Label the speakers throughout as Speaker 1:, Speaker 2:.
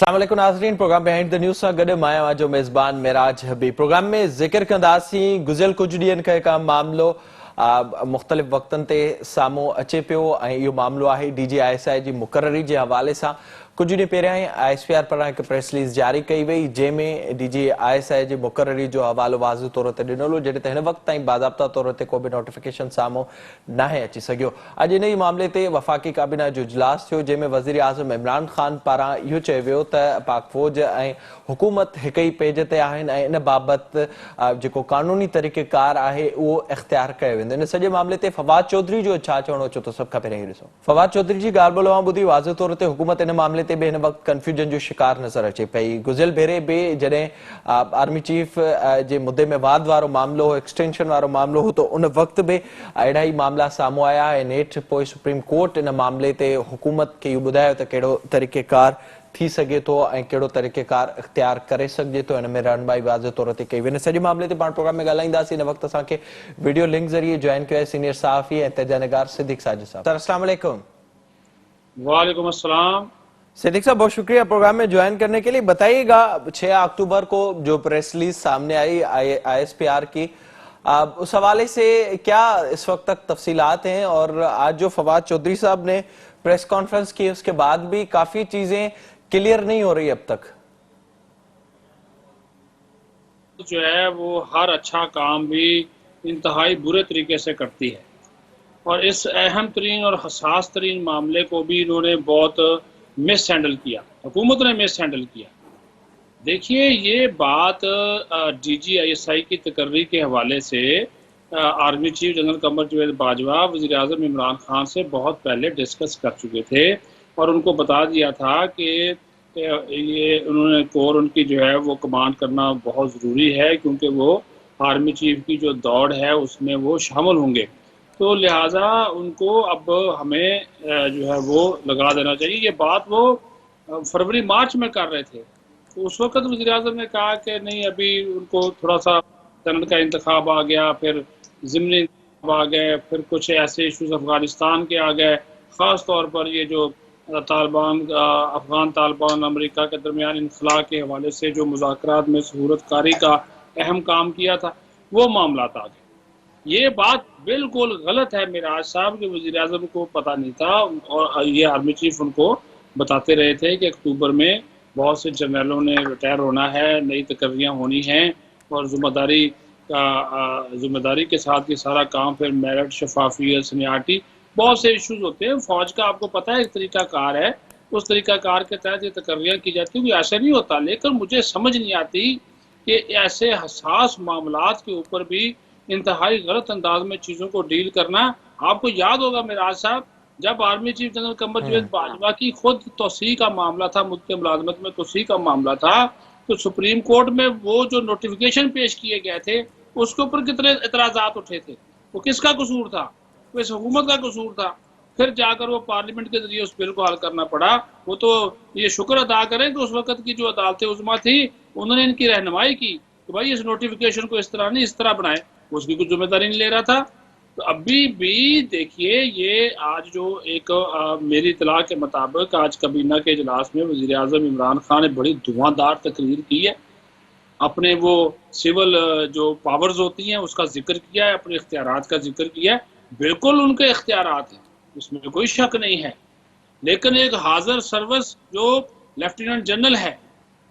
Speaker 1: अस्सलाम वालेकुम नाज़रीन, प्रोग्राम बिहाइंड द न्यूज़ सां गॾु मां आहियां जो मेज़बान मेराज हबीब। प्रोग्राम में ज़िक्र कंदासीं गुज़िरियल कुझु ॾींहंनि खां हिकु मामिलो मुख़्तलिफ़ वक़्तनि ते साम्हूं अचे पियो ऐं इहो मामिलो आहे DGISI जी मुक़ररी जे हवाले सां। कुझु ॾींहं पहिरियां ई ISPR पारां हिकु प्रेस रिलीज़ जारी कई वई जंहिंमें DGISI जी मुक़ररी जो हवालो वाज़िह तौर ते ॾिनल हो, जॾहिं त हिन वक़्त ताईं बाज़ाब्ता तौर ते को बि नोटिफिकेशन साम्हूं नाहे अची सघियो। अॼु इन ई मामले ते वफ़ाक़ी काबीना जो इजलास थियो जंहिंमें वज़ीर आज़म इमरान ख़ान पारां इहो चयो वियो त पाक फ़ौज ऐं हुकूमत हिक ई पेज ते आहिनि ऐं इन बाबति जेको क़ानूनी तरीक़ेकार आहे उहो इख़्तियार कयो वेंदो। इन सॼे मामले ते फवाद चौधरी जो छा चवणो अचो थो, सभ खां पहिरियों ॾिसो। फवाद चौधरी जी ॻाल्हि ॿोल ॿुधी वाज़िह तौर ते हुकूमत इन मामले ते बि हिन वक़्तु कंफ्यूजन जो शिकार नज़र अचे पई। गुज़िरियल भेरे बि जॾहिं आर्मी चीफ जे मुद्दे में वाद वारो मामिलो हो, एक्सटेंशन वारो मामिलो हो, त उन वक़्तु बि अहिड़ा ई मामला साम्हूं आया ऐं नेठि पोइ सुप्रीम कोर्ट इन मामले ते हुकूमत खे इहो ॿुधायो त कहिड़ो तरीक़ेकार थी सघे थो ऐं कहिड़ो तरीक़ेकार इख़्तियार करे सघिजे थो। हिन में रहनुमाई वाज़िह तौर ते कई वई। सॼे मामले ते पाण प्रोग्राम में ॻाल्हाईंदासीं। हिन वक़्तु असांखे वीडियो लिंक ज़रिए जॉइन कयो आहे सीनियर सहाफ़ी ऐं तजनिगार सिद्दीक़ साजिद साहब। सर अस्सलाम वालेकुम।
Speaker 2: वालेकुम अस्सलाम।
Speaker 1: सिद्दीक साहब, बहुत शुक्रिया प्रोग्राम में ज्वाइन करने के लिए। बताइएगा 6 अक्टूबर को जो प्रेस रिलीज सामने आई ISPR की, उस हवाले से क्या इस वक्त तक तफसीलात हैं, और आज जो फवाद चौधरी साहब ने प्रेस कॉन्फ्रेंस की उसके बाद भी काफी चीजें क्लियर नहीं हो रही अब तक।
Speaker 2: जो है वो हर अच्छा काम भी इंतहाई बुरे तरीके से करती है और इस अहम तरीन और हसास तरीन मामले को भी इन्होंने बहुत मिस हैंडल किया, हुकूमत ने मिस हैंडल किया। देखिए, ये बात DGISI की तकर्री के हवाले से army chief general Qamar Javed Bajwa वज़ीर आज़म इमरान खान से बहुत पहले डिस्कस कर चुके थे और उनको बता दिया था कि ये उन्होंने कोर उनकी जो है वो कमांड करना बहुत ज़रूरी है, क्योंकि वो आर्मी चीफ की जो दौड़ है उसमें वो शामिल होंगे। तो लिहाजा उनको अब हमें जो है वो लगा देना चाहिए। ये बात वो फरवरी मार्च में कर रहे थे, तो उस वक्त वज़ीर आज़म ने कहा कि नहीं, अभी उनको थोड़ा सा सेनेट का इंतखाब आ गया, फिर ज़िमनी इंतखाब आ गए, फिर कुछ ऐसे इशूज़ अफ़गानिस्तान के आ गए, ख़ास तौर पर ये जो तालिबान अफ़गान तालिबान अमेरिका के दरमियान इनखला के हवाले से जो मुज़ाकरात में सहूलतकारी का अहम काम किया था, वो मामला आ गए। ये बात बिल्कुल गलत है मिराज साहब कि वज़ीर आज़म को पता नहीं था, और ये आर्मी चीफ उनको बताते रहे थे कि अक्टूबर में बहुत से जनरलों ने रिटायर होना है, नई तकर्रियाँ होनी हैं और जिम्मेदारी के साथ ये सारा काम, फिर मेरिट, शफाफियत, सीनियरिटी, बहुत से इश्यूज होते हैं। फौज का आपको पता है एक तरीकाकार है, उस तरीकाकार के तहत ये तकर्रियाँ की जाती है। ऐसा नहीं होता, लेकिन मुझे समझ नहीं आती कि ऐसे हसास मामलात के ऊपर भी इंतहाई गलत अंदाज में चीज़ों को डील करना। आपको याद होगा मिराज साहब, जब army chief general Qamar Javed Bajwa की खुद तोसी का मामला था, मुद्दे मुलाजमत में तोसी का मामला था, तो सुप्रीम कोर्ट में वो जो नोटिफिकेशन पेश किए गए थे उसके ऊपर कितने एतराज़ात उठे थे। वो किसका कसूर था? वो इस हुकूमत का कसूर था। फिर जाकर वो पार्लियामेंट के जरिए उस बिल को हल करना पड़ा। वो तो ये शुक्र अदा करें कि उस वक्त की जो अदालत उज़्मा थी उन्होंने इनकी रहनुमाई की कि भाई इस नोटिफिकेशन को इस तरह नहीं, इस तरह बनाए। उसकी कुछ जिम्मेदारी नहीं ले रहा था। तो अभी भी देखिए, ये आज जो एक मेरी इतला के मुताबिक आज काबीना के इजलास में वज़ीर आज़म इमरान खान ने बड़ी धुआंधार तकरीर की है, अपने वो सिविल जो पावर्स होती हैं उसका जिक्र किया है, अपने इख्तियारात का जिक्र किया है। बिल्कुल उनके इख्तियारात हैं, उसमें कोई शक नहीं है, लेकिन एक हाजिर सर्विस जो लेफ्टिनेंट जनरल है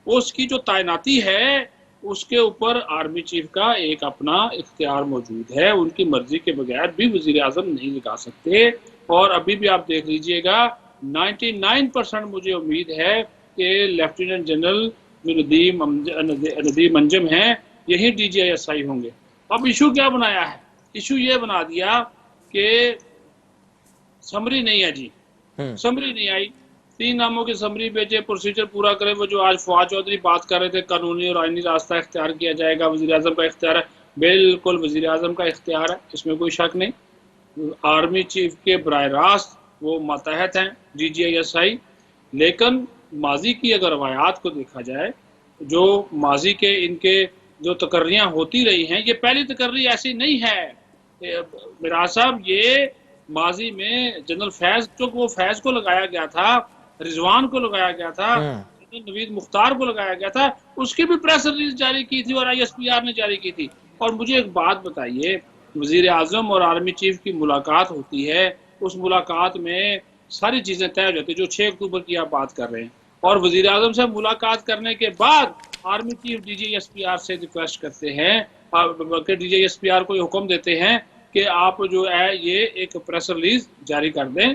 Speaker 2: उसकी जो तैनाती है उसके ऊपर आर्मी चीफ का एक अपना इख्तियार मौजूद है। उनकी मर्जी के बगैर भी वज़ीर आज़म नहीं लगा सकते। और अभी भी आप देख लीजिएगा, 99% मुझे उम्मीद है कि लेफ्टिनेंट जनरल जो नदीम अंजम हैं यही DGISI होंगे। अब इशू क्या बनाया है? इशू ये बना दिया कि समरी नहीं है जी, समरी नहीं आई, 3 नामों की समरी भेजे, प्रोसीजर पूरा करें। वो जो आज फवाद चौधरी बात कर रहे थे कानूनी और आईनी रास्ता इख्तियार किया जाएगा, वज़ीर आज़म का इख्तियार है, बिल्कुल वज़ीर आज़म का इख्तियार है, इसमें कोई शक नहीं। आर्मी चीफ के बराह रास्त वो मातहत हैं DGISI, लेकिन माजी की अगर रवायात को देखा जाए, जो माजी के इनके जो तकर्रियाँ होती रही हैं, ये पहली तकर्री ऐसी नहीं है मिराज साहब। ये माजी में जनरल फैज को लगाया गया था, रिजवान को लगाया गया था, नवीद मुख्तार को लगाया गया था, उसकी भी प्रेस रिलीज जारी की थी और ISPR ने जारी की थी। और मुझे एक बात बताइए, वजीर आजम और आर्मी चीफ की मुलाकात होती है, उस मुलाकात में सारी चीजें तय हो जाती है, जो 6 अक्टूबर की आप बात कर रहे हैं, और वजीर आजम से मुलाकात करने के बाद आर्मी चीफ DGSPR से रिक्वेस्ट करते हैं, DGSPR को ये हुक्म देते हैं कि आप जो है ये एक प्रेस रिलीज जारी कर दें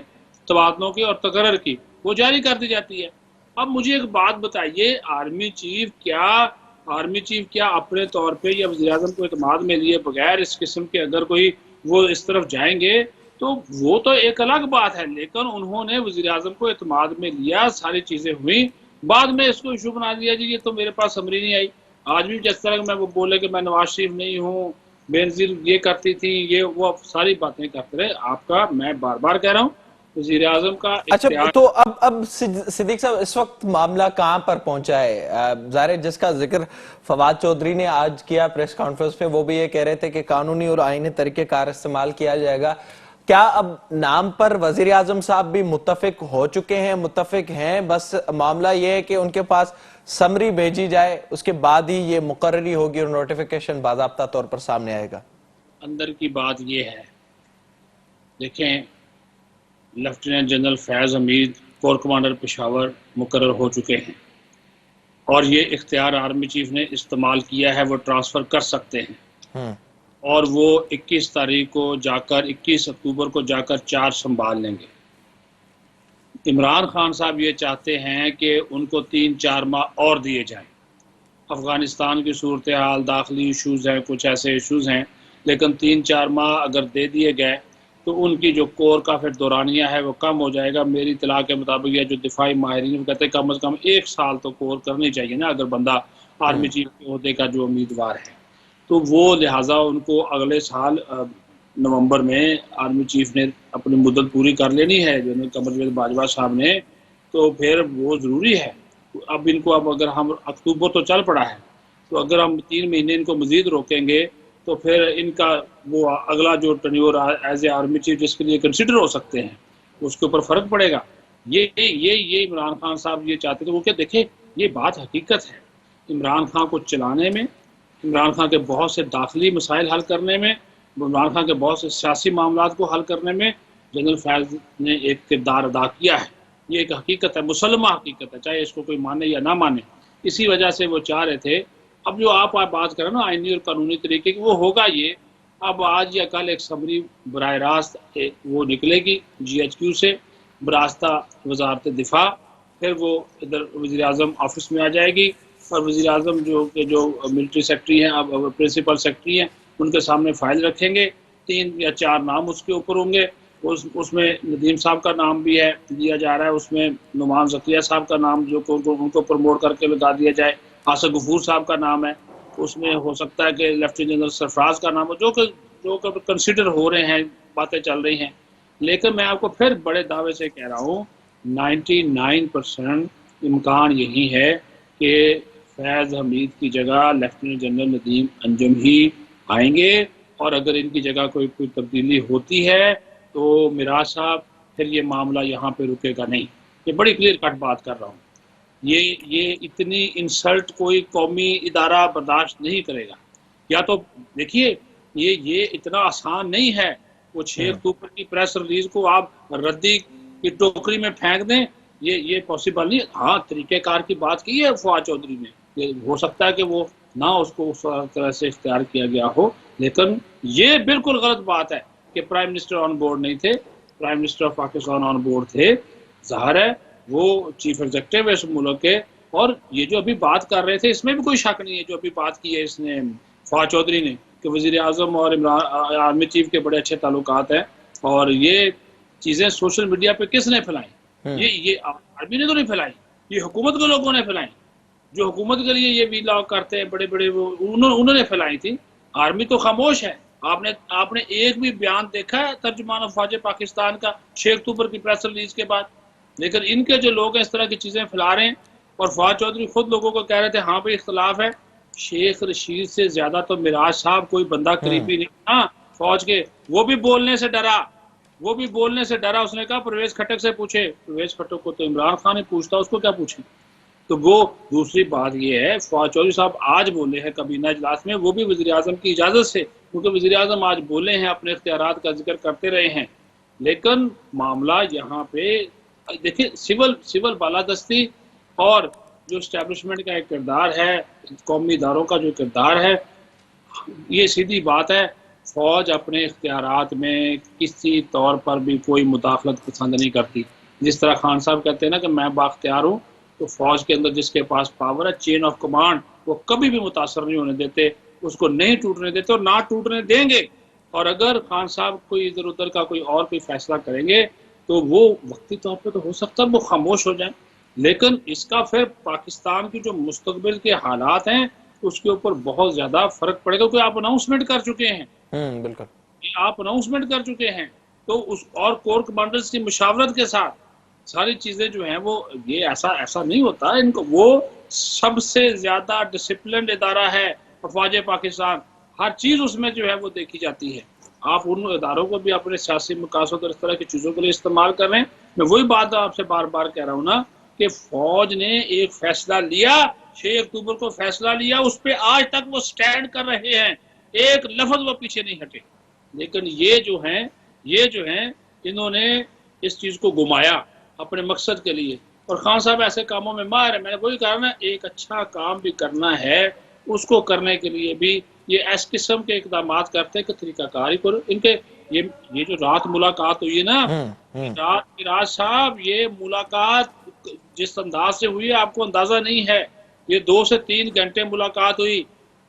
Speaker 2: तबादलों की और तकर्रर की, वो जारी कर दी जाती है। अब मुझे एक बात बताइए, आर्मी चीफ क्या अपने तौर पे या वज़ीर आज़म को इत्मीनान में लिए बगैर इस किस्म के अगर कोई वो इस तरफ जाएंगे तो वो तो एक अलग बात है, लेकिन उन्होंने वज़ीर आज़म को इत्मीनान में लिया, सारी चीजें हुई, बाद में इसको इशू बना दिया जी ये तो मेरे पास समरी नहीं आई। आज भी जिस तरह मैं वो बोले कि मैं नवाज शरीफ नहीं हूँ, बेनजीर ये करती थी, ये वो सारी बातें करते रहे। आपका मैं बार बार कह रहा हूँ, वज़ीर आज़म का
Speaker 1: अच्छा,
Speaker 2: इख्तियार।
Speaker 1: तो अब सिद्दीक साहब, इस वक्त मामला कहां पर पहुंचा है? जाहिर है जिसका जिक्र फवाद चौधरी ने आज किया प्रेस कॉन्फ्रेंस पे, वो भी ये कह रहे थे कि कानूनी और आईनी तरीकेकार इस्तेमाल किया जाएगा। क्या अब नाम पर वजीर आजम साहब भी मुत्तफिक हो चुके हैं, मुत्तफिक हैं, बस मामला ये है कि उनके पास समरी भेजी जाए, उसके बाद ही ये मुकर्ररी होगी और नोटिफिकेशन बाज़ाब्ता तौर पर सामने आएगा?
Speaker 2: अंदर की बात ये है, देखें, lieutenant general Faiz Hamid core commander Peshawar मुकर्रर हो चुके हैं और ये इख्तियार आर्मी चीफ ने इस्तेमाल किया है, वो ट्रांसफ़र कर सकते हैं और वो 21 तारीख को जाकर 21 अक्टूबर को जाकर चार्ज संभाल लेंगे। इमरान खान साहब ये चाहते हैं कि उनको 3-4 माह और दिए जाएं। अफ़गानिस्तान की सूरत हाल, दाखिली इशूज़ हैं, कुछ ऐसे इशूज़ हैं, लेकिन 3-4 माह अगर दे दिए गए तो उनकी जो कोर का फिर दौरानिया है वो कम हो जाएगा। मेरी इतला के मुताबिक यह जो दिफाई माहिरीन कहते हैं कम अज़ कम 1 साल तो कोर करनी चाहिए ना, अगर बंदा आर्मी चीफ के ओहदे का जो उम्मीदवार है, तो वो लिहाजा उनको अगले साल नवंबर में आर्मी चीफ ने अपनी मुद्दत पूरी कर लेनी है, जनरल कमरवेल बाजवा साहब ने, तो फिर वो ज़रूरी है। अब इनको अब अगर हम अक्टूबर तो चल पड़ा है, तो अगर हम 3 महीने इनको मज़ीद रोकेंगे तो फिर इनका वो अगला जो tenure as a army chief जिसके लिए कंसिडर हो सकते हैं उसके ऊपर फ़र्क पड़ेगा। ये इमरान खान साहब ये चाहते थे, वो क्या देखें, ये बात हकीकत है, इमरान खान को चलाने में, इमरान खान के बहुत से दाखिली मसाइल हल करने में, इमरान खान के बहुत से सियासी मामलात को हल करने में जनरल फैज़ ने एक किरदार अदा किया है। ये एक हकीकत है, मुसलमा हकीकत है, चाहे इसको कोई माने या ना माने। इसी वजह से वो चाह रहे थे। अब जो आप बात करें ना आईनी और कानूनी तरीके की, वो होगा ये, अब आज या कल एक समरी बराह रास्त वो निकलेगी GHQ से बरास्ता वजारत दिफा, फिर वो इधर वज़ीर आज़म ऑफिस में आ जाएगी और वज़ीर आज़म जो मिलिट्री सेक्रेटरी हैं, अब प्रिंसिपल सेक्रेटरी हैं, उनके सामने फाइल रखेंगे, 3 या 4 नाम उसके ऊपर होंगे। उसमें नदीम साहब का नाम भी है, दिया जा रहा है, उसमें नुमान ज़किया साहब का नाम जो उनको प्रमोट करके लगा दिया जाए, आसिफ गफूर साहब का नाम है, उसमें हो सकता है कि लेफ्टिनेंट जनरल सरफराज का नाम हो, जो कंसिडर हो रहे हैं, बातें चल रही हैं। लेकिन मैं आपको फिर बड़े दावे से कह रहा हूँ, 99% इम्कान यही है कि फैज़ हमीद की जगह लेफ्टिनेंट जनरल नदीम अंजुम ही आएंगे, और अगर इनकी जगह कोई तब्दीली होती है तो मिराज साहब फिर ये मामला यहाँ पे रुकेगा नहीं। ये बड़ी क्लियर कट बात कर रहा हूँ। ये इतनी इंसल्ट कोई कौमी इदारा बर्दाश्त नहीं करेगा। या तो देखिए, ये इतना आसान नहीं है, वो 6 अक्टूबर की प्रेस रिलीज को आप रद्दी की टोकरी में फेंक दें, ये पॉसिबल नहीं। हाँ, तरीक़ेकार की बात की है फवाद चौधरी ने, ये हो सकता है कि वो ना उसको उस तरह से इख्तियार किया गया हो, लेकिन ये बिल्कुल गलत बात है कि प्राइम मिनिस्टर ऑन बोर्ड नहीं थे। Prime minister of Pakistan on board थे, ज़ाहिर है वो चीफ एग्जीक्यूटिव है इस मुल्क के, और ये जो अभी बात कर रहे थे इसमें भी कोई शक नहीं है, जो अभी बात की है इसने फवाद चौधरी ने कि वज़ीर आज़म और इमरान आर्मी चीफ के बड़े अच्छे ताल्लुकात हैं, और ये चीज़ें सोशल मीडिया पे किसने फैलाई? ये आर्मी ने तो नहीं फैलाई, ये हुकूमत के लोगों ने फैलाई, जो हुकूमत के लिए ये वीलॉग करते हैं बड़े बड़े, वो उन्होंने फैलाई थी। आर्मी तो खामोश है। आपने एक भी बयान देखा है तर्जुमान अफवाज पाकिस्तान का 6 अक्टूबर की प्रेस रिलीज के बाद? लेकिन इनके जो लोग हैं इस तरह की चीज़ें फैला रहे हैं, और फवाद चौधरी खुद लोगों को कह रहे थे हाँ भाई इख्तलाफ है, शेख रशीद से ज़्यादा तो मिराज साहब कोई बंदा करीबी नहीं, हाँ फौज के, वो भी बोलने से डरा, उसने कहा परवेज खटक से पूछे। परवेज खटक को तो इमरान खान ने पूछता, उसको क्या पूछे? तो वो दूसरी बात ये है, फवाद चौधरी साहब आज बोले हैं काबीना इजलास में, वो भी वज़ीर-ए-आज़म की इजाज़त से, क्योंकि वज़ीर-ए-आज़म आज बोले हैं, अपने इख्तियारात का जिक्र करते रहे हैं। लेकिन मामला यहाँ पे देखिए, सिविल बालादस्ती और जो इस्टेब्लिशमेंट का एक किरदार है, कौमी इदारों का जो किरदार है, ये सीधी बात है, फौज अपने इख्तियारात में किसी तौर पर भी कोई मुदाखलत पसंद नहीं करती। जिस तरह खान साहब कहते हैं ना कि मैं बाख्तियार हूँ, तो फौज के अंदर जिसके पास पावर है, चेन ऑफ कमांड, वो कभी भी मुतासर नहीं होने देते, उसको नहीं टूटने देते और ना टूटने देंगे। और अगर खान साहब कोई इधर उधर का कोई और कोई फैसला करेंगे तो वो वक्ती तौर पर तो हो सकता है वो खामोश हो जाए, लेकिन इसका फिर पाकिस्तान की जो मुस्तकबिल के हालात हैं उसके ऊपर बहुत ज्यादा फर्क पड़ेगा, क्योंकि आप अनाउंसमेंट कर चुके हैं।
Speaker 1: बिल्कुल।
Speaker 2: आप अनाउंसमेंट कर चुके हैं, तो उस और कोर कमांडर्स की मुशावरत के साथ सारी चीजें जो हैं वो, ये ऐसा ऐसा नहीं होता इनको, वो सबसे ज्यादा डिसिप्लिन्ड इदारा है अफवाज पाकिस्तान, हर चीज उसमें जो है वो देखी जाती है। आप उन इदारों को भी अपने सियासी मकासद और इस तरह की चीजों के लिए इस्तेमाल कर रहे हैं। मैं वही बात आपसे बार बार कह रहा हूँ ना कि फौज ने एक फैसला लिया, 6 अक्टूबर को फैसला लिया, उस पर आज तक वो स्टैंड कर रहे हैं, एक लफ्ज वो पीछे नहीं हटे। लेकिन ये जो हैं इन्होंने इस चीज को घुमाया अपने मकसद के लिए, और खान साहब ऐसे कामों में माहिर है। मैंने वही कहा ना, एक अच्छा काम भी करना है, उसको करने के लिए भी ये इस किस्म के इकदाम करते हैं कि तरीकाकार ही करो। इनके ये जो रात मुलाकात हुई है ना, रात मिराज साहब, ये मुलाकात जिस अंदाज से हुई है आपको अंदाजा नहीं है। ये 2 से 3 घंटे मुलाकात हुई,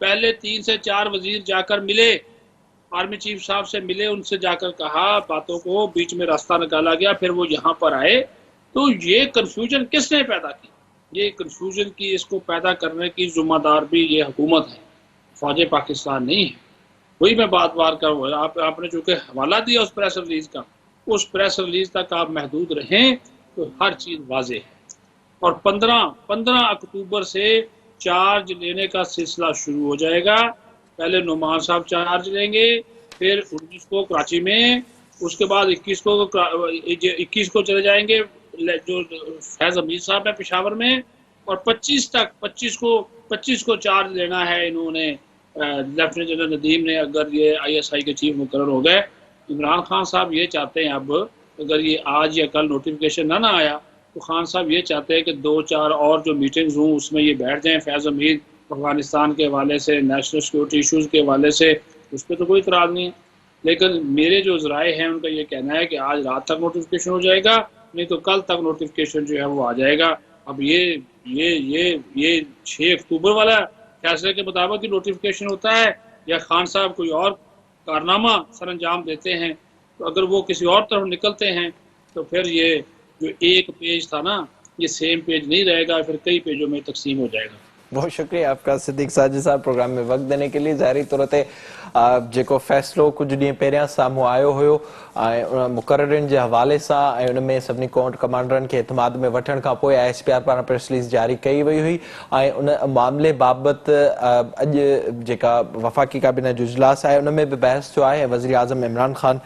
Speaker 2: पहले 3 से 4 वजीर जाकर मिले, आर्मी चीफ साहब से मिले, उनसे जाकर कहा बातों को, बीच में रास्ता निकाला गया, फिर वो यहाँ पर आए। तो ये कंफ्यूजन किसने पैदा की? ये कंफ्यूजन की, इसको पैदा करने की जिम्मेदार भी ये हुकूमत है, फौज पाकिस्तान नहीं है। वही मैं बात कर आपने जो कि हवाला दिया उस प्रेस रिलीज का, उस प्रेस रिलीज तक आप महदूद रहें तो हर चीज वाजे है। और 15 अक्टूबर से चार्ज लेने का सिलसिला शुरू हो जाएगा। पहले नुमान साहब चार्ज लेंगे, फिर 19 को कराची में, उसके बाद 21 को चले जाएंगे जो फैज अमीर साहब है पेशावर में, और 25 को चार्ज लेना है इन्होंने, लेफ्टिनेंट जनरल नदीम ने, अगर ये ISI के चीफ मुकर्रर हो गए। इमरान खान साहब ये चाहते हैं, अब अगर ये आज या कल नोटिफिकेशन ना आया तो खान साहब ये चाहते हैं कि 2-4 और जो मीटिंग्स हों उसमें ये बैठ जाएं। फैज़ अमीर अफगानिस्तान के हवाले से, नेशनल सिक्योरिटी इशूज़ के हवाले से, उस पर तो कोई इतराज़ नहीं है, लेकिन मेरे जो ज़राए हैं उनका ये कहना है कि आज रात तक नोटिफिकेशन हो जाएगा, नहीं तो कल तक नोटिफिकेशन जो है वो आ जाएगा। अब ये 6 अक्टूबर वाला फैसले के मुताबिक ही नोटिफिकेशन होता है, या खान साहब कोई और कारनामा सर अंजाम देते हैं, तो अगर वो किसी और तरफ निकलते हैं तो फिर ये जो एक पेज था ना, ये सेम पेज नहीं रहेगा, फिर कई पेजों में तकसीम हो जाएगा।
Speaker 1: बहुत शुक्रिया आपका सिद्दीक साजिद साहब प्रोग्राम में वक्त देने के लिए। ज़ाहिरी तौर ते जेको फ़ैसिलो कुछ ॾींहं पहिरियां साम्हूं आयो हुयो ऐं मुक़ररनि जे हवाले सां ऐं उन में सभिनी कोर्ट कमांडरनि खे इतमाद में वठण खां पोइ ISPR पारां प्रेस रिलीज़ जारी कई वई हुई ऐं उन मामले बाबति अॼु जेका वफ़ाक़ी काबीना जो इजलास आहे उन में बि बहस थियो आहे। वज़ीर आज़म इमरान ख़ान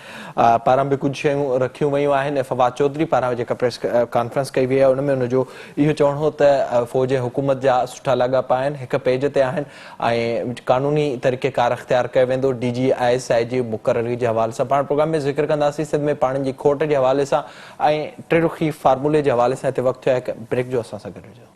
Speaker 1: पारां बि कुझु शयूं रखियूं वयूं आहिनि। फवाद चौधरी पारां जेका प्रेस कॉन्फ्रेंस कई वई आहे उन में उनजो इहो चवणो हो त फ़ौज हुकूमत जा सुठा लाॻापा आहिनि, हिक पेज ते आहिनि ऐं क़ानूनी तरीक़ेकार अख़्तियार कयो वेंदो DG ISI जी मुक़ररी जे हवाले सां। पाण प्रोग्राम में ज़िक्र कंदासीं सिंध में पाणी जी खोट जे हवाले सां ऐं टिरुखी फार्मूले जे हवाले सां। हिते वक़्तु थियो आहे हिकु ब्रेक जो, असां सां गॾु हुजो।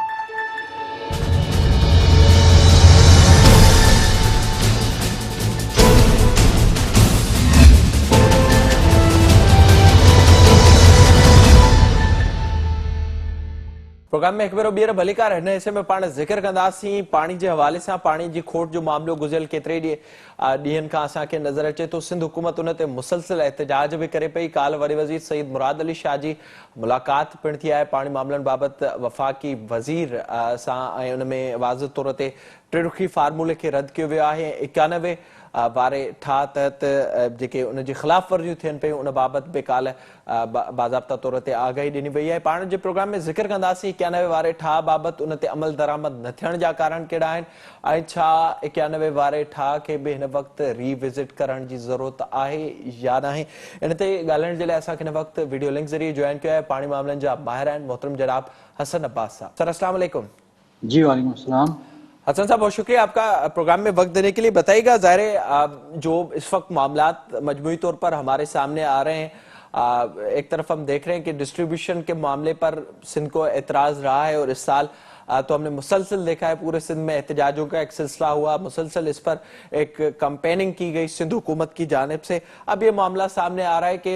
Speaker 1: प्रोग्राम में एक बार ॿीहर भलीकार हिन हिसे में पाण ज़िक्र कंदासीं पाणी जे हवाले सां। पाणी जी खोट जो मामलो गुज़िरियल केतिरे ॾींहनि खां असांखे नज़र अचे थो। सिंध हुकूमत उन ते मुसलसिल एहतजाज बि करे पई। काल्ह वरी वज़ीर सईद मुराद अली शाह जी मुलाक़ात पिणु थी आहे पाणी मामलनि बाबति वफ़ाक़ी वज़ीर सां ऐं उन में वाज़िह तौर ते टिरुखी फार्मूले खे रद्द कयो वियो आहे। 91 वारे ठाह तहत जेके उनजी ख़िलाफ़ वर्जियूं थियनि पियूं उन बाबति बि काल्ह बाज़ाब्ता तौर ते आगाही ॾिनी वई आहे। पाण जे प्रोग्राम में ज़िक्र कंदासीं 91 वारे ठाह बाबति उन ते अमल दरामद न थियण जा कारण कहिड़ा आहिनि ऐं छा 91 वारे ठाह खे बि हिन वक़्तु रीविज़िट करण जी ज़रूरत आहे या नाहे। इन ते ॻाल्हाइण जे लाइ असांखे हिन वक़्तु वीडियो लिंक ज़रिए जॉइन कयो आहे पाणी मामलनि जा माहिर आहिनि मोहतरम जनाब हसन अब्बास साहब। सर अस्सलाम वालेकुम।
Speaker 3: जी वालेकुम अस्सलाम।
Speaker 1: हसन साहब, बहुत शुक्रिया आपका प्रोग्राम में वक्त देने के लिए। बताइएगा, ज़ाहिर है जो इस वक्त मामलात मजमूई तौर पर हमारे सामने आ रहे हैं, एक तरफ हम देख रहे हैं कि डिस्ट्रीब्यूशन के मामले पर सिंध को एतराज रहा है, और इस साल तो हमने मुसलसल देखा है पूरे सिंध में एहतजाजों का एक सिलसिला हुआ, मुसलसल इस पर एक कैंपेनिंग की गई सिंध हुकूमत की जानिब से। अब ये मामला सामने आ रहा है कि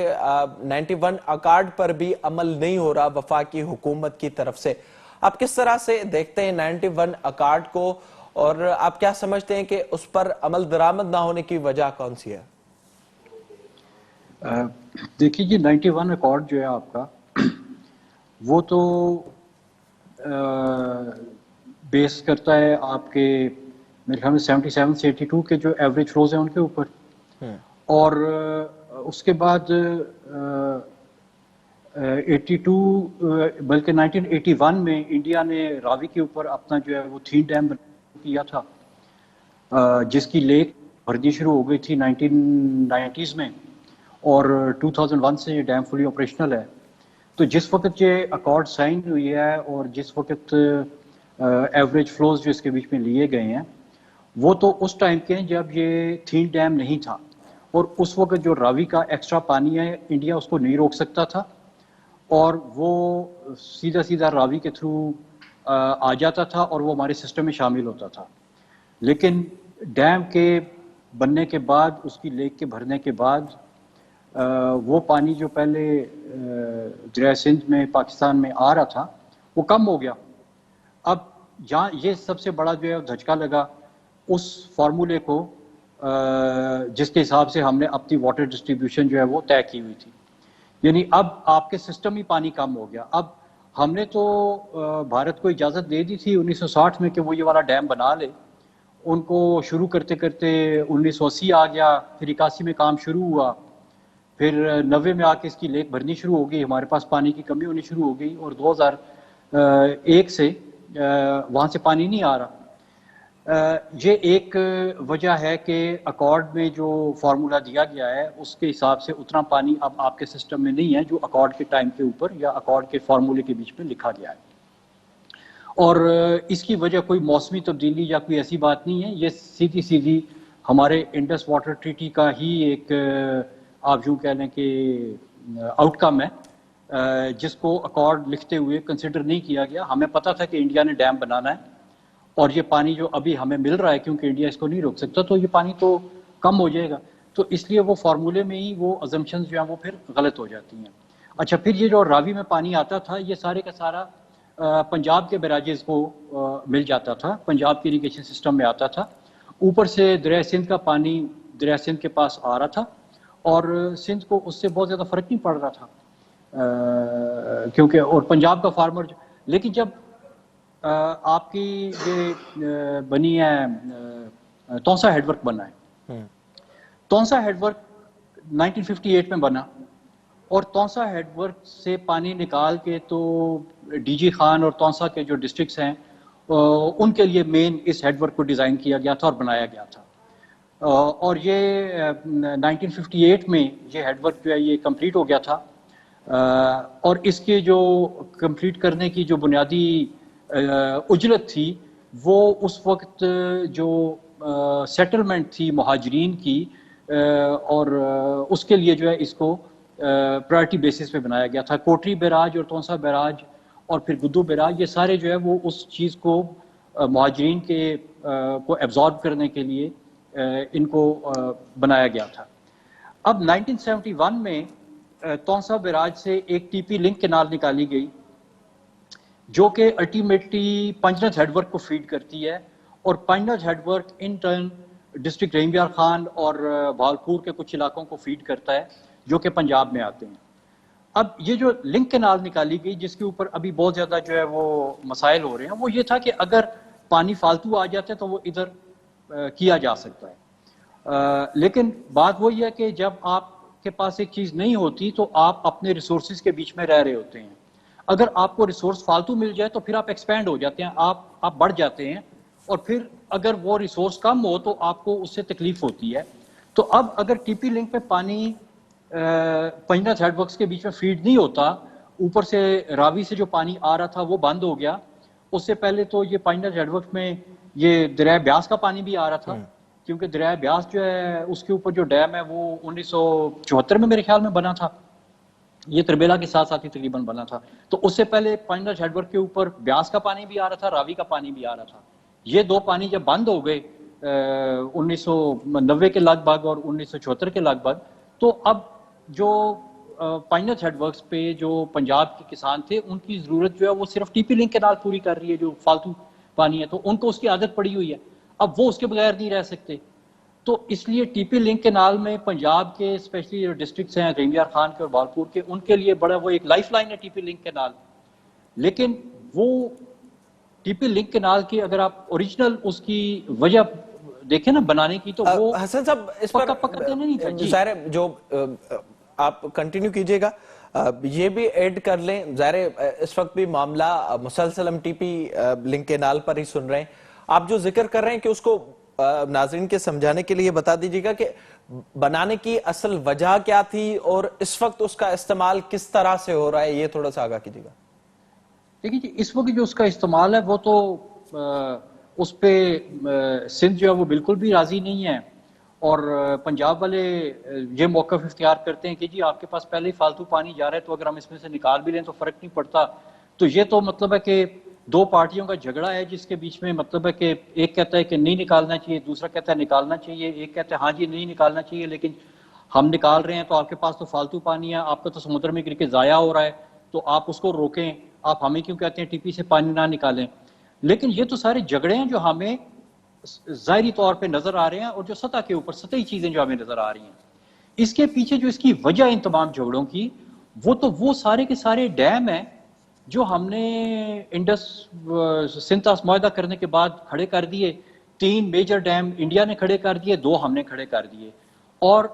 Speaker 1: 91 अकार्ड पर भी अमल नहीं हो रहा वफाकी हुकूमत की तरफ से। आप किस तरह से देखते हैं 91 अकार्ड को, और आप क्या समझते हैं कि उस पर अमल दरामद ना होने की वजह कौन सी है?
Speaker 3: देखिए जी, 91 अकॉर्ड जो है आपका, वो तो बेस करता है आपके मेरे ख्याल में 77 से 82 के जो एवरेज फ्लोज हैं उनके ऊपर। और उसके बाद 82 बल्कि 1981 में इंडिया ने रावी के ऊपर अपना जो है वो 3 डैम किया था, जिसकी लेक भरनी शुरू हो गई थी 1990s में, और 2001 से ये डैम फुली ऑपरेशनल है। तो जिस वक्त ये अकॉर्ड साइन हुई है और जिस वक्त एवरेज फ्लोज जो इसके बीच में लिए गए हैं, वो तो उस टाइम के हैं जब ये 3 डैम नहीं था, और उस वक्त जो रावी का एक्स्ट्रा पानी है इंडिया उसको नहीं रोक सकता था, और वो सीधा सीधा रावी के थ्रू आ जाता था और वो हमारे सिस्टम में शामिल होता था। लेकिन डैम के बनने के बाद, उसकी लेक के भरने के बाद, वो पानी जो पहले दरिया सिंध में पाकिस्तान में आ रहा था वो कम हो गया। अब जहाँ ये सबसे बड़ा जो है धचका लगा उस फार्मूले को जिसके हिसाब से हमने अपनी वाटर डिस्ट्रीब्यूशन जो है वो तय की हुई थी। यानी अब आपके सिस्टम ही पानी कम हो गया। अब हमने तो भारत को इजाज़त दे दी थी 1960 में कि वो ये वाला डैम बना ले। उनको शुरू करते करते 1980 आ गया, फिर 81 में काम शुरू हुआ, फिर 90 में आके इसकी लेक भरनी शुरू हो गई, हमारे पास पानी की कमी होनी शुरू हो गई, और 2001 से वहाँ से पानी नहीं आ रहा। ये एक वजह है कि अकॉर्ड में जो फार्मूला दिया गया है उसके हिसाब से उतना पानी अब आपके सिस्टम में नहीं है जो अकॉर्ड के टाइम के ऊपर या अकॉर्ड के फार्मूले के बीच में लिखा गया है। और इसकी वजह कोई मौसमी तब्दीली या कोई ऐसी बात नहीं है, ये सीधी सीधी हमारे इंडस वाटर ट्रीटी का ही एक आप यूँ कह लें कि आउटकम है, जिसको अकॉर्ड लिखते हुए कंसिडर नहीं किया गया। हमें पता था कि इंडिया ने डैम बनाना है, और ये पानी जो अभी हमें मिल रहा है क्योंकि इंडिया इसको नहीं रोक सकता, तो ये पानी तो कम हो जाएगा। तो इसलिए वो फार्मूले में ही वो अजम्पशंस जो हैं वो फिर गलत हो जाती हैं। अच्छा, फिर ये जो रावी में पानी आता था ये सारे का सारा पंजाब के बैराजेस को मिल जाता था, पंजाब के इरीगेशन सिस्टम में आता था। ऊपर से दरिया सिंध का पानी दरिया सिंध के पास आ रहा था, और सिंध को उससे बहुत ज़्यादा फ़र्क नहीं पड़ रहा था, क्योंकि और पंजाब का फार्मर लेकिन जब आपकी ये बनी है तौसा हेडवर्क बना है, तौसा हेडवर्क 1958 में बना, और तौसा हेडवर्क से पानी निकाल के तो डीजी खान और तौसा के जो डिस्ट्रिक्ट्स हैं उनके लिए मेन इस हेडवर्क को डिज़ाइन किया गया था और बनाया गया था। और ये 1958 में ये हेडवर्क जो है ये कंप्लीट हो गया था, और इसके जो कंप्लीट करने की जो बुनियादी उजरत थी वो उस वक्त जो सेटलमेंट थी मुहाजिरीन की, और उसके लिए जो है इसको प्रायोरिटी बेसिस पे बनाया गया था। कोटरी बैराज और तौसा बैराज और फिर गुद्दू बैराज, ये सारे जो है वो उस चीज़ को मुहाजिरीन के को एब्जॉर्ब करने के लिए इनको बनाया गया था। अब 1971 में तौसा बैराज से एक टीपी लिंक केनाल निकाली गई जो कि अल्टीमेटली पंजनथ हेडवर्क को फीड करती है, और Panjnad headwork in turn district Rahimyar Khan और भावलपुर के कुछ इलाकों को फीड करता है जो कि पंजाब में आते हैं। अब ये जो लिंक केनाल निकाली गई जिसके ऊपर अभी बहुत ज़्यादा जो है वो मसाइल हो रहे हैं, वो ये था कि अगर पानी फालतू आ जाता है तो वो इधर किया जा सकता है, लेकिन बात वही है कि जब आपके पास एक चीज़ नहीं होती तो आप अपने रिसोर्सेज के बीच में रह रहे होते हैं। अगर आपको रिसोर्स फालतू मिल जाए तो फिर आप एक्सपैंड हो जाते हैं, आप बढ़ जाते हैं, और फिर अगर वो रिसोर्स कम हो तो आपको उससे तकलीफ होती है। तो अब अगर टीपी लिंक पे पानी पंजनथ हेडवर्क्स के बीच में फीड नहीं होता, ऊपर से रावी से जो पानी आ रहा था वो बंद हो गया, उससे पहले तो ये पाइनर हेडवर्क्स में ये दरिया ब्यास का पानी भी आ रहा था, क्योंकि दरिया ब्यास जो है उसके ऊपर जो डैम है वो 1974 में मेरे ख्याल में बना था, ये त्रिबेला के साथ साथ ही तकरीबन बना था। तो उससे पहले पाइनर हेडवर्क के ऊपर ब्यास का पानी भी आ रहा था, रावी का पानी भी आ रहा था। ये दो पानी जब बंद हो गए 1990 के लगभग और 1974 के लगभग, तो अब जो पाइनर हेडवर्क्स पे जो पंजाब के किसान थे उनकी जरूरत जो है वो सिर्फ टीपी लिंक केनाल पूरी कर रही है, जो फालतू पानी है, तो उनको उसकी आदत पड़ी हुई है, अब वो उसके बगैर नहीं रह सकते। तो इसलिए टीपी लिंक केनाल में पंजाब के स्पेशली जो डिस्ट्रिक्ट्स हैं रेंजियार खान के और बालपुर के, उनके लिए बड़ा वो एक लाइफ लाइन है टीपी लिंक केनाल। लेकिन वो टीपी लिंक केनाल की अगर आप ओरिजिनल उसकी वजह देखें ना बनाने की, तो वो
Speaker 1: हसन साहब इस पर
Speaker 3: पक्का देना नहीं था जी।
Speaker 1: ज़ाहिर है जो आप कंटिन्यू कीजिएगा, ये भी ऐड कर लें। ज़ाहिर है इस वक्त भी मामला मुसलसल हम टीपी लिंक केनाल पर ही सुन रहे हैं। आप जो जिक्र कर रहे हैं कि उसको नाज़रीन के समझाने के लिए बता दीजिएगा कि बनाने की असल वजह क्या थी और इस वक्त उसका इस्तेमाल किस तरह से हो रहा है, ये थोड़ा सा आगाह कीजिएगा।
Speaker 3: देखिए जी, इस वक्त जो उसका इस्तेमाल है वो तो उस पे सिंध जो है वो बिल्कुल भी राजी नहीं है, और पंजाब वाले ये मौक़िफ़ इख्तियार करते हैं कि जी आपके पास पहले ही फालतू पानी जा रहा है, तो अगर हम इसमें से निकाल भी लें तो फ़र्क नहीं पड़ता। तो ये तो मतलब है कि दो पार्टियों का झगड़ा है जिसके बीच में मतलब है कि एक कहता है कि नहीं निकालना चाहिए, दूसरा कहता है निकालना चाहिए, एक कहता है हाँ जी नहीं निकालना चाहिए, लेकिन हम निकाल रहे हैं तो आपके पास तो फालतू पानी है, आपका तो समुद्र में गिर के ज़ाया हो रहा है, तो आप उसको रोकें, आप हमें क्यों कहते हैं टीपी से पानी ना निकालें। लेकिन ये तो सारे झगड़े हैं जो हमें ज़ाहिरी तौर पे नजर आ रहे हैं, और जो सतह के ऊपर सतही चीजें जो हमें नजर आ रही हैं, इसके पीछे जो इसकी वजह इन तमाम झगड़ों की, वो तो वो सारे के सारे डैम हैं जो हमने इंडस सिंतास मुआहदा करने के बाद खड़े कर दिए। 3 मेजर डैम इंडिया ने खड़े कर दिए, 2 हमने खड़े कर दिए। और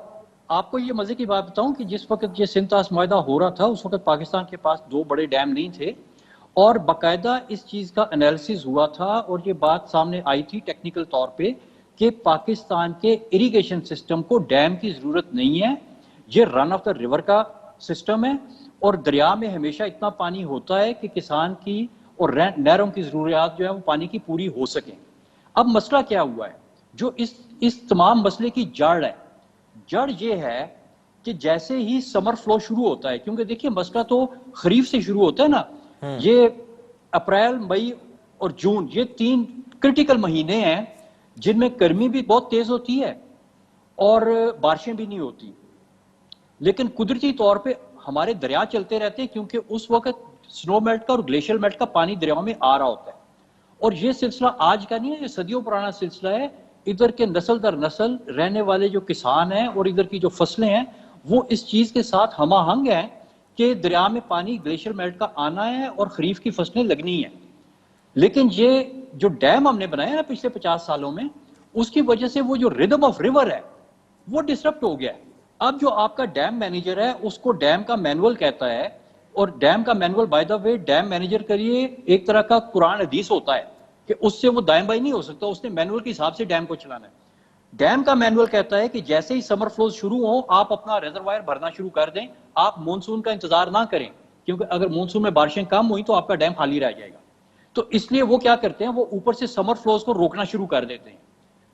Speaker 3: आपको ये मजे की बात बताऊं कि जिस वक्त ये सिंतास मुआहदा हो रहा था उस वक्त पाकिस्तान के पास 2 बड़े डैम नहीं थे, और बाकायदा इस चीज का एनालिसिस हुआ था और ये बात सामने आई थी टेक्निकल तौर पे कि पाकिस्तान के इरिगेशन सिस्टम को डैम की जरूरत नहीं है, ये रन ऑफ द रिवर का सिस्टम है, और दरिया में हमेशा इतना पानी होता है कि किसान की और नहरों की जरूरियात जो है वो पानी की पूरी हो सके। अब मसला क्या हुआ है, जो इस तमाम मसले की जड़ है, जड़ ये है कि जैसे ही समर फ्लो शुरू होता है, क्योंकि देखिए मसला तो खरीफ से शुरू होता है ना, ये अप्रैल मई और जून ये 3 क्रिटिकल महीने हैं जिनमें गर्मी भी बहुत तेज होती है और बारिशें भी नहीं होती, लेकिन कुदरती तौर पे हमारे दरिया चलते रहते हैं क्योंकि उस वक्त स्नो मेल्ट का और ग्लेशियर मेल्ट का पानी दरिया में आ रहा होता है। और ये सिलसिला आज का नहीं है, ये सदियों पुराना सिलसिला है। इधर के नस्ल दर नस्ल रहने वाले जो किसान हैं और इधर की जो फसलें हैं वो इस चीज के साथ हमाहंग हैं कि दरिया में पानी ग्लेशियर मेल्ट का आना है और खरीफ की फसलें लगनी है। लेकिन ये जो डैम हमने बनाया ना पिछले 50 सालों में, उसकी वजह से वो जो रिदम ऑफ रिवर है वो डिस्टर्ब हो गया है। अब जो आपका डैम मैनेजर है उसको डैम का मैनुअल कहता है, और डैम का manual by the way dam manager के लिए एक तरह का कुरान हदीस होता है कि उससे वो दाएं बाएं नहीं हो सकता, उसने मैनुअल के हिसाब से डैम को चलाना है। डैम का मैनुअल कहता है कि जैसे ही समर फ्लोज शुरू हो आप अपना रिजर्वायर भरना शुरू कर दें, आप मानसून का इंतजार ना करें, क्योंकि अगर मानसून में बारिशें कम हुई तो आपका डैम खाली रह जाएगा। तो इसलिए वो क्या करते हैं, वो ऊपर से समर फ्लोज को रोकना शुरू कर देते हैं।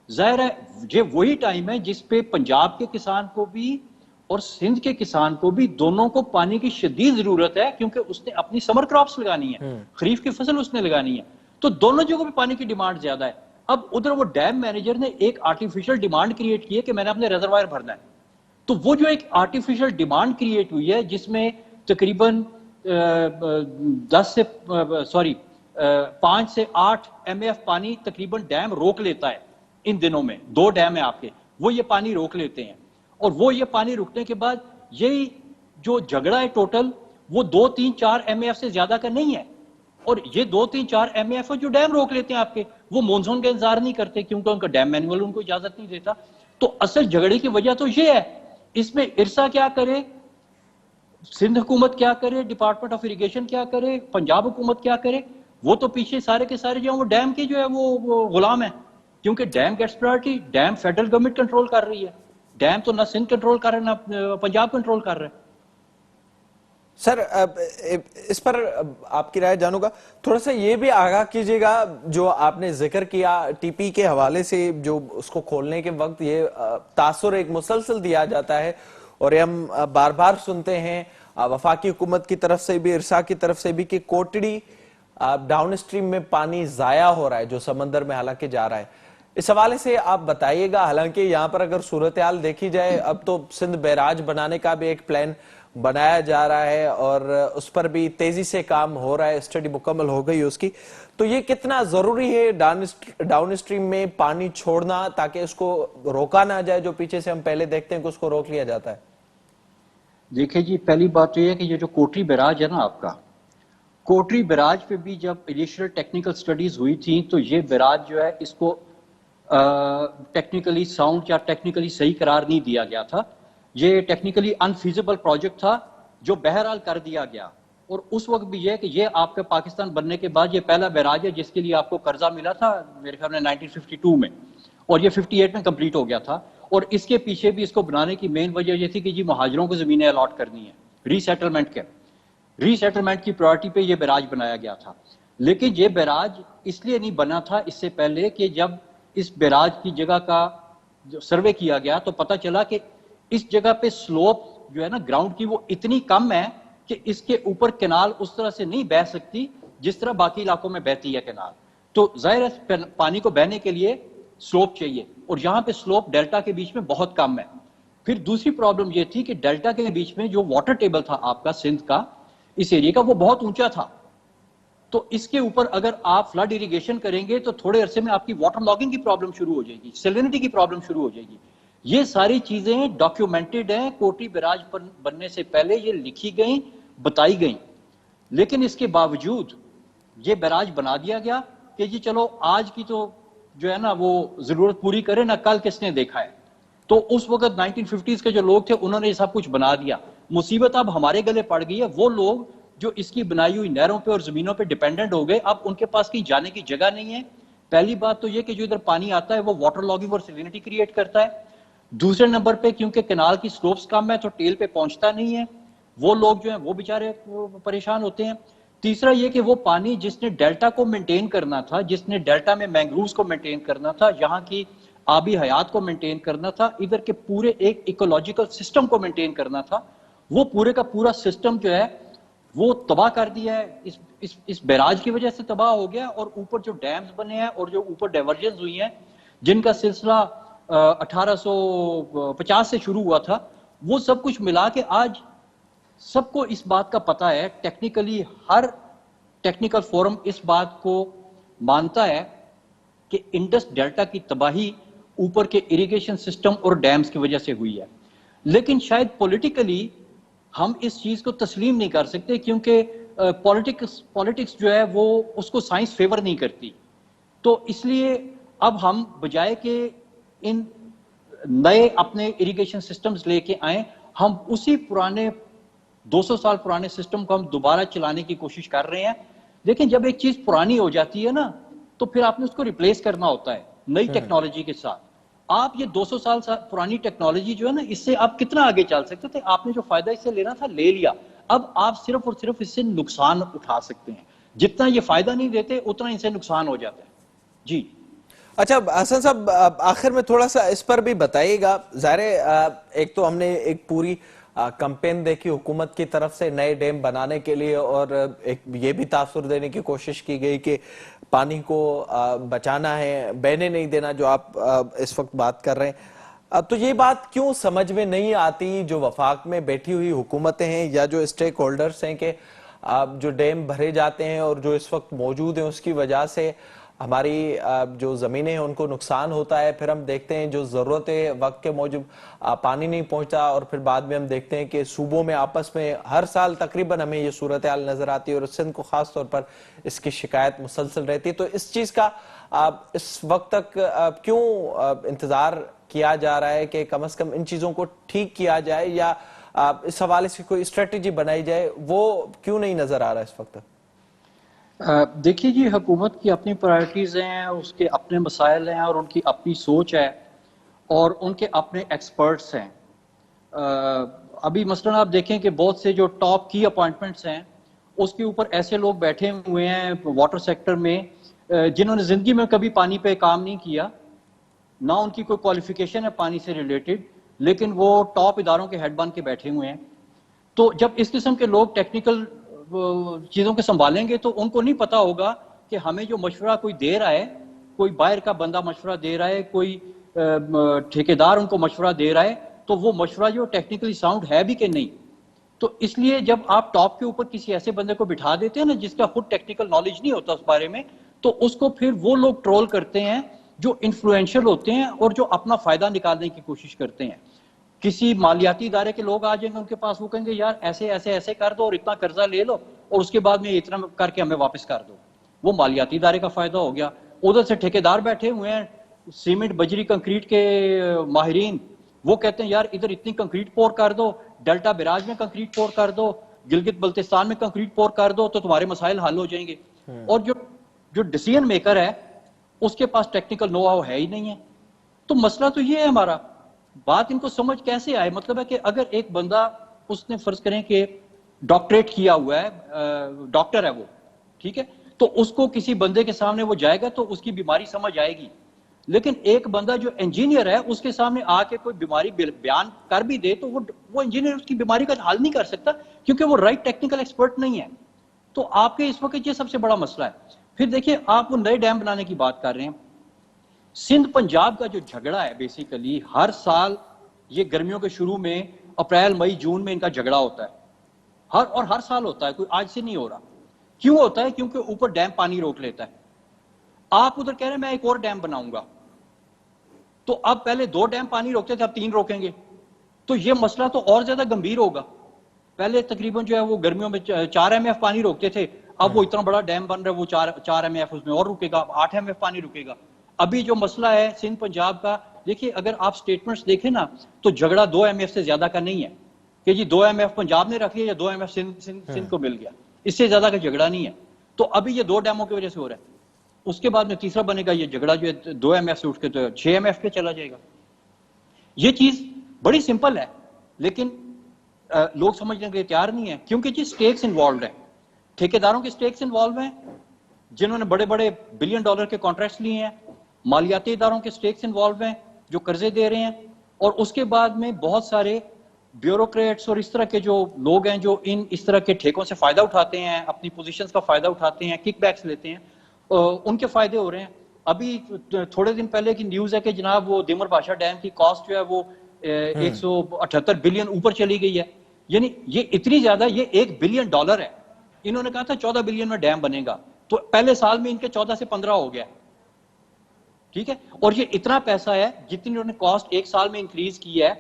Speaker 3: जाहिर है ये वही टाइम है जिस पे पंजाब के किसान को भी और सिंध के किसान को भी दोनों को पानी की शदीद जरूरत है, क्योंकि उसने अपनी समर क्रॉप्स लगानी है, खरीफ की फसल उसने लगानी है, तो दोनों जगहों पे पानी की डिमांड ज्यादा है। अब उधर वो डैम मैनेजर ने एक आर्टिफिशियल डिमांड क्रिएट की है कि मैंने अपने रिजर्वायर भरना है, तो वो जो एक आर्टिफिशियल डिमांड क्रिएट हुई है जिसमें तकरीबन 5 से 8 MF पानी तकरीबन डैम रोक लेता है। इन दिनों में 2 डैम है आपके, वो ये पानी रोक लेते हैं, और वो ये पानी रुकने के बाद यही जो झगड़ा है टोटल वो 2, 3, 4 MF से ज्यादा का नहीं है। और ये 2, 3, 4 MF जो डैम रोक लेते हैं आपके, वो मानसून का इंतजार नहीं करते क्योंकि उनका डैम मैनुअल उनको इजाजत नहीं देता। तो असल झगड़े की वजह तो ये है, इसमें इरसा क्या करे, सिंध हुकूमत क्या करे, डिपार्टमेंट ऑफ इरिगेशन क्या करे, पंजाब हुकूमत क्या करे, वो तो पीछे सारे के सारे जो वो डैम के जो है वो गुलाम है, क्योंकि dam gets priority, dam federal government control कर रही है, डैम तो ना सिंध कंट्रोल कर रहा है ना पंजाब कंट्रोल कर रहा है।
Speaker 1: सर इस पर आपकी राय जानूंगा। थोड़ा सा ये भी आगाह कीजिएगा, जो आपने जिक्र किया टीपी के हवाले से, जो उसको खोलने के वक्त ये तासुर एक मुसलसल दिया जाता है और ये हम बार बार सुनते हैं वफाकी हुकूमत की तरफ से भी, इरसा की तरफ से भी, कि कोटड़ी डाउन स्ट्रीम में पानी जाया हो रहा है जो समंदर में हालांकि जा रहा है। इस हवाले से आप बताइएगा। हालांकि यहाँ पर अगर सूरत हाल देखी जाए, अब तो सिंध बैराज बनाने का भी एक प्लान बनाया जा रहा है और उस पर भी तेजी से काम हो रहा है, स्टडी मुकम्मल हो गई है उसकी। तो ये कितना जरूरी है डाउन स्ट्रीम में पानी छोड़ना, ताकि उसको रोका ना जाए, जो पीछे से हम पहले देखते हैं कि उसको रोक लिया जाता है।
Speaker 3: देखिए जी, पहली बात तो ये है कि ये जो कोटरी बैराज है ना आपका, कोटरी बैराज पे भी जब इनिशियल टेक्निकल स्टडीज हुई थी तो ये बैराज जो है इसको टेक्निकली साउंड या टेक्निकली सही करार नहीं दिया गया था। ये टेक्निकली अनफीजिबल प्रोजेक्ट था जो बहरहाल कर दिया गया। और उस वक्त भी ये कि ये आपके पाकिस्तान बनने के बाद ये पहला बैराज है जिसके लिए आपको कर्जा मिला था मेरे ख्याल में 1952 में, और ये 58 में कंप्लीट हो गया था। और इसके पीछे भी इसको बनाने की मेन वजह ये थी कि जी महाजरों को जमीनें अलॉट करनी है, रीसेटलमेंट की प्रायोरिटी पे ये बैराज बनाया गया था। लेकिन ये बैराज इसलिए नहीं बना था इससे पहले कि जब इस बैराज की जगह का जो सर्वे किया गया तो पता चला कि इस जगह पे स्लोप जो है ना ग्राउंड की वो इतनी कम है कि इसके ऊपर कैनाल उस तरह से नहीं बह सकती जिस तरह बाकी इलाकों में बहती है कैनाल। तो जाहिर है पानी को बहने के लिए स्लोप चाहिए, और यहाँ पे स्लोप डेल्टा के बीच में बहुत कम है। फिर दूसरी प्रॉब्लम ये थी कि डेल्टा के बीच में जो वाटर टेबल था आपका सिंध का, इस एरिया का, वो बहुत ऊंचा था। तो इसके ऊपर अगर आप फ्लड इरिगेशन करेंगे तो थोड़े अरसे में आपकी वाटर लॉगिंग की प्रॉब्लम शुरू हो जाएगी, सैलिनिटी की प्रॉब्लम शुरू हो जाएगी। ये सारी चीजें डॉक्यूमेंटेड हैं, कोटरी बैराज बनने से पहले ये लिखी गई, बताई गई। लेकिन इसके बावजूद ये बैराज बना दिया गया कि जी चलो आज की तो जो है ना वो जरूरत पूरी करे ना, कल किसने देखा है। तो उस वक्त 1950s के जो लोग थे उन्होंने ये सब कुछ बना दिया। मुसीबत अब हमारे गले पड़ गई है, वो लोग जो इसकी बनाई हुई नहरों पे और जमीनों पे डिपेंडेंट हो गए, अब उनके पास कहीं जाने की जगह नहीं है। पहली बात तो ये कि जो इधर पानी आता है वो वाटर लॉगिंग और सैलिनिटी क्रिएट करता है। दूसरे नंबर पे क्योंकि कैनाल की स्लोप्स कम है तो टेल पे पहुंचता नहीं है, वो लोग जो है वो बेचारे परेशान होते हैं। तीसरा ये कि वो पानी जिसने डेल्टा को मेंटेन करना था, जिसने डेल्टा में मैंग्रोव्स को मेंटेन करना था, यहाँ की आबी हयात को मेंटेन करना था, इधर के पूरे एक इकोलॉजिकल सिस्टम को मेंटेन करना था, वो पूरे का पूरा सिस्टम जो है वो तबाह कर दिया है। इस बैराज की वजह से तबाह हो गया। और ऊपर जो डैम्स बने हैं और जो ऊपर डाइवर्जन हुई हैं जिनका सिलसिला 1850 से शुरू हुआ था, वो सब कुछ मिला के आज सबको इस बात का पता है, टेक्निकली हर टेक्निकल फोरम इस बात को मानता है कि इंडस डेल्टा की तबाही ऊपर के इरिगेशन सिस्टम और डैम्स की वजह से हुई है। लेकिन शायद पॉलिटिकली हम इस चीज को तस्लीम नहीं कर सकते क्योंकि पॉलिटिक्स जो है वो उसको साइंस फेवर नहीं करती। तो इसलिए अब हम बजाय के इन नए अपने इरिगेशन सिस्टम्स लेके आए, हम उसी पुराने 200 साल पुराने सिस्टम को हम दोबारा चलाने की कोशिश कर रहे हैं। लेकिन जब एक चीज पुरानी हो जाती है ना तो फिर आपने उसको रिप्लेस करना होता है नई टेक्नोलॉजी के साथ। आप ये 200 साल पुरानी टेक्नोलॉजी जो है ना, इससे आप कितना आगे चल सकते थे? आपने जो फायदा इससे लेना था ले लिया, अब आप सिर्फ और सिर्फ इससे नुकसान उठा सकते हैं। जितना ये फायदा नहीं देते उतना इनसे नुकसान हो जाता है। जी
Speaker 1: अच्छा हसन साहब, आखिर में थोड़ा सा इस पर भी बताइएगा। ज़ाहिर एक तो हमने एक पूरी कैंपेन देखी हुकूमत की तरफ से नए डैम बनाने के लिए, और एक ये भी तासुर देने की कोशिश की गई कि पानी को बचाना है, बहने नहीं देना, जो आप इस वक्त बात कर रहे हैं। तो ये बात क्यों समझ में नहीं आती जो वफाक में बैठी हुई हुकूमतें हैं या जो स्टेक होल्डर्स हैं कि जो डैम भरे जाते हैं और जो इस वक्त मौजूद हैं उसकी वजह से हमारी जो ज़मीनें हैं उनको नुकसान होता है। फिर हम देखते हैं जो ज़रूरत है वक्त के मौजूद पानी नहीं पहुंचता, और फिर बाद में हम देखते हैं कि सूबों में आपस में हर साल तकरीबन हमें ये सूरत हाल नज़र आती है, और सिंध को ख़ास तौर पर इसकी शिकायत मुसलसल रहती है। तो इस चीज़ का इस वक्त तक क्यों इंतज़ार किया जा रहा है कि कम से कम इन चीज़ों को ठीक किया जाए, या इस हवाले से कोई स्ट्रेटजी बनाई जाए, वो क्यों नहीं नज़र आ रहा है इस वक्त?
Speaker 3: देखिए जी, हुकूमत की अपनी प्रायोरिटीज़ हैं, उसके अपने मसाइल हैं और उनकी अपनी सोच है और उनके अपने एक्सपर्ट्स हैं। अभी मसलन आप देखें कि बहुत से जो टॉप की अपॉइंटमेंट्स हैं उसके ऊपर ऐसे लोग बैठे हुए हैं वाटर सेक्टर में जिन्होंने जिंदगी में कभी पानी पे काम नहीं किया, ना उनकी कोई क्वालिफिकेशन है पानी से रिलेटेड, लेकिन वो टॉप इदारों के हेड बन के बैठे हुए हैं। तो जब इस किस्म के लोग टेक्निकल चीज़ों को संभालेंगे तो उनको नहीं पता होगा कि हमें जो मशवरा कोई दे रहा है, कोई बाहर का बंदा मशवरा दे रहा है, कोई ठेकेदार उनको मशवरा दे रहा है, तो वो मशवरा जो टेक्निकली साउंड है भी कि नहीं। तो इसलिए जब आप टॉप के ऊपर किसी ऐसे बंदे को बिठा देते हैं ना जिसका खुद टेक्निकल नॉलेज नहीं होता उस बारे में, तो उसको फिर वो लोग ट्रोल करते हैं जो इन्फ्लुएंशियल होते हैं और जो अपना फायदा निकालने की कोशिश करते हैं। किसी मालियाती इदारे के लोग आ जाएंगे उनके पास, वो कहेंगे यार ऐसे ऐसे ऐसे कर दो और इतना कर्जा ले लो और उसके बाद में इतना करके हमें वापस कर दो। वो मालियाती इदारे का फायदा हो गया। उधर से ठेकेदार बैठे हुए हैं, सीमेंट बजरी कंक्रीट के माहिरीन, वो कहते हैं यार इधर इतनी कंक्रीट पोर कर दो, डेल्टा बैराज में कंक्रीट पोर कर दो, गिलगित बल्तिस्तान में कंक्रीट पोर कर दो, तो तुम्हारे मसाइल हल हो जाएंगे। और जो डिसीजन मेकर है उसके पास टेक्निकल नो हाउ है ही नहीं है। तो मसला तो ये है हमारा, बात इनको समझ कैसे आए। मतलब है कि अगर एक बंदा, उसने फर्ज करें कि डॉक्टरेट किया हुआ है, डॉक्टर है वो, ठीक है, तो उसको किसी बंदे के सामने वो जाएगा तो उसकी बीमारी समझ आएगी। लेकिन एक बंदा जो इंजीनियर है उसके सामने आके कोई बीमारी बयान कर भी दे तो वो इंजीनियर उसकी बीमारी का हल नहीं कर सकता क्योंकि वो राइट टेक्निकल एक्सपर्ट नहीं है। तो आपके इस वक्त ये सबसे बड़ा मसला है। फिर देखिए, आप वो नए डैम बनाने की बात कर रहे हैं। सिंध पंजाब का जो झगड़ा है, बेसिकली हर साल ये गर्मियों के शुरू में अप्रैल मई जून में इनका झगड़ा होता है, हर साल होता है, कोई आज से नहीं हो रहा। क्यों होता है? क्योंकि ऊपर डैम पानी रोक लेता है। आप उधर कह रहे हैं मैं एक और डैम बनाऊंगा, तो अब पहले 2 डैम पानी रोकते थे, अब 3 रोकेंगे, तो ये मसला तो और ज्यादा गंभीर होगा। पहले तकरीबन जो है वो गर्मियों में 4 MF पानी रोकते थे, अब वो इतना बड़ा डैम बन रहा है, वो 4 MF उसमें और रुकेगा, 8 MF पानी रुकेगा। अभी जो मसला है सिंध पंजाब का, देखिए अगर आप स्टेटमेंट्स देखें ना तो झगड़ा 2 MF से ज्यादा का नहीं है कि जी 2 MF पंजाब ने रख लिया या 2 MF सिंध को मिल गया, इससे ज्यादा का झगड़ा नहीं है। तो अभी ये 2 डैमों की वजह से हो रहा है। उसके बाद में तीसरा बनेगा, ये झगड़ा जो है 2 MF से उठ के तो 6 MF पे चला जाएगा। ये चीज बड़ी सिंपल है, लेकिन लोग समझने के लिए तैयार नहीं है क्योंकि जी स्टेक्स इन्वॉल्व है, ठेकेदारों के स्टेक्स इन्वॉल्व हैं जिन्होंने बड़े बड़े $1 बिलियन के कॉन्ट्रैक्ट्स लिए हैं, मालियाती इदारों के स्टेक्स इन्वॉल्व हैं जो कर्जे दे रहे हैं, और उसके बाद में बहुत सारे ब्यूरोक्रेट्स और इस तरह के जो लोग हैं जो इस तरह के ठेकों से फायदा उठाते हैं, अपनी पोजीशंस का फायदा उठाते हैं, किकबैक्स लेते हैं, उनके फायदे हो रहे हैं। अभी थोड़े दिन पहले की न्यूज है कि जनाब वो दिमर बादशाह डैम की कॉस्ट जो है वो 178 बिलियन ऊपर चली गई है। यानी ये इतनी ज्यादा, ये $1 बिलियन है। इन्होंने कहा था 14 बिलियन में डैम बनेगा, तो पहले साल में इनके 14 से 15 हो गया, ठीक है। और ये इतना पैसा है जितनी इन्होंने कॉस्ट एक साल में इंक्रीज की है।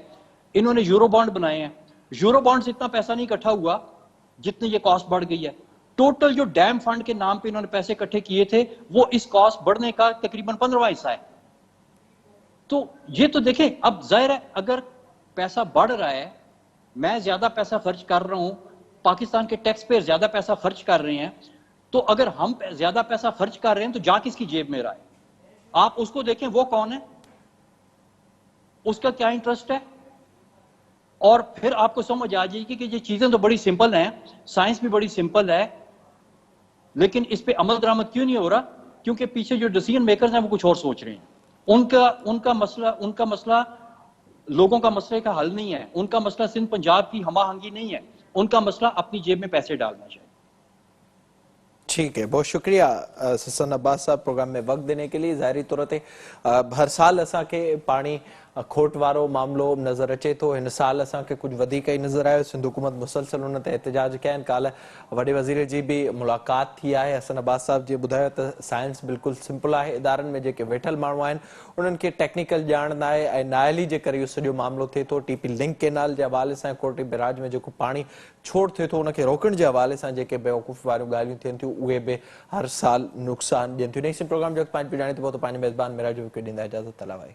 Speaker 3: इन्होंने यूरो बॉन्ड बनाए हैं, यूरो बॉन्ड से इतना पैसा नहीं इकट्ठा हुआ जितनी ये कॉस्ट बढ़ गई है। टोटल जो डैम फंड के नाम पे इन्होंने पैसे इकट्ठे किए थे वो इस कॉस्ट बढ़ने का तकरीबन 15वां हिस्सा है। तो ये तो देखें, अब जाहिर है अगर पैसा बढ़ रहा है, मैं ज्यादा पैसा खर्च कर रहा हूं, पाकिस्तान के टैक्स पेयर ज्यादा पैसा खर्च कर रहे हैं, तो अगर हम ज्यादा पैसा खर्च कर रहे हैं तो जा किसकी जेब में रहा है? आप उसको देखें, वो कौन है, उसका क्या इंटरेस्ट है, और फिर आपको समझ आ जाएगी कि ये चीजें तो बड़ी सिंपल हैं, साइंस भी बड़ी सिंपल है, लेकिन इस पे अमल दरामद क्यों नहीं हो रहा? क्योंकि पीछे जो डिसीजन मेकर्स हैं वो कुछ और सोच रहे हैं। उनका मसला लोगों का मसले का हल नहीं है, उनका मसला सिंध पंजाब की हमाहंगी नहीं है, उनका मसला अपनी जेब में पैसे डालना चाहिए।
Speaker 1: ठीक है, बहुत शुक्रिया हसन अब्बास साहब प्रोग्राम में वक्त देने के लिए। ज़ाहिरी तौर ते हर साल असांखे पाणी खोट वारो मामलो नज़र अचे थो, हिन साल असांखे कुछ वधीक ई नज़र आयो। सिंध हुकूमत मुसलसल उन ते एहतजाज कया आहिनि। काल्ह वॾे वज़ीर जी बि मुलाक़ात थी आहे। हसन अब्बास साहब जी ॿुधायो त साइंस बिल्कुलु सिंपल आहे, इदारनि में जेके वेठल माण्हू आहिनि उन्हनि खे टेक्निकल ॼाण न आहे ऐं नाअहली जे करे इहो सॼो मामिलो थिए थो। टीपी लिंक केनाल जे हवाले सां कोटी बैराज में जेको पाणी छोड़ थिए थो उनखे रोकण जे हवाले सां जेके बेवकूफ़ वारियूं ॻाल्हियूं थियनि थियूं उहे बि हर साल नुक़सान ॾियनि थियूं। नेक्स्ट प्रोग्राम जो पंहिंजी ॼाणे थो पोइ त पंहिंजे मेज़बान मेरा जो ॾींदा इजाज़त तलावाई।